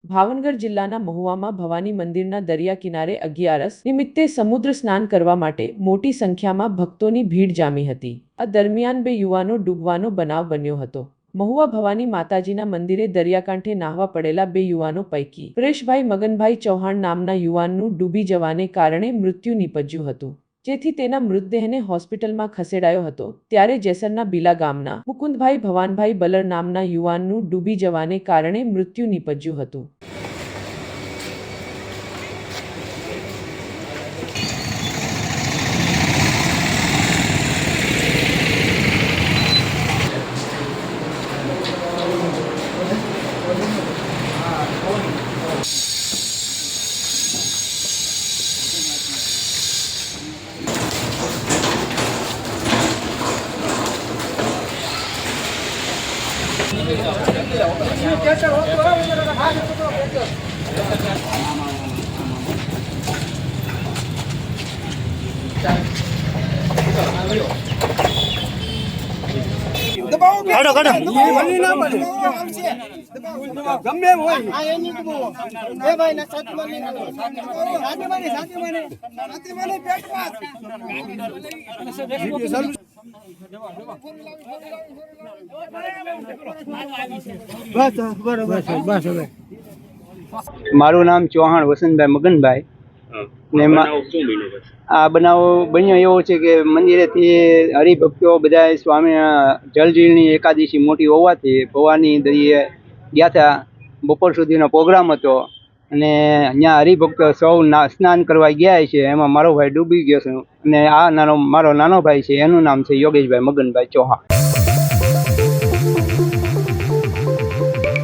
ભાવનગર જિલ્લાના મહુવામાં ભવાની મંદિરના દરિયા કિનારે 11 નિમિત્તે સમુદ્ર સ્નાન કરવા માટે મોટી સંખ્યામાં ભક્તોની ભીડ જામી હતી। આ દરમિયાન 2 યુવાનો ડૂબવાનો બનાવ બન્યો હતો। મહુવા ભવાની માતાજીના મંદિરે દરિયાકાંઠે નાહવા પડેલા 2 યુવાનો પૈકી પરેશભાઈ મગનભાઈ ચૌહાણ નામના યુવાનનું ડૂબી જવાને કારણે મૃત્યુ નિપજ્યું હતું, જેથી તેના મૃતદેહને હોસ્પિટલમાં ખસેડાયો હતો। ત્યારે જેસરના બીલા ગામના મુકુંદભાઈ ભવાનભાઈ બલર નામના યુવાનનું ડૂબી જવાને કારણે મૃત્યુ નિપજ્યું હતું। મારું નામ ચૌહાણ વસંતભાઈ મગનભાઈ ને આ બનાવ બન્યો એવો છે કે મંદિરેથી હરિભક્તો બધા સ્વામી જલજીલની એકાદશી મોટી હોવાથી ભવાની દરિયે ગયા હતા। બપોર સુધીનો પ્રોગ્રામ હતો અને અહીંયા હરિભક્તો સૌ સ્નાન કરવા ગયા છે। એમાં મારો ભાઈ ડૂબી ગયો છે અને આ મારો નાનો ભાઈ છે, એનું નામ છે યોગેશભાઈ મગનભાઈ ચૌહાણ।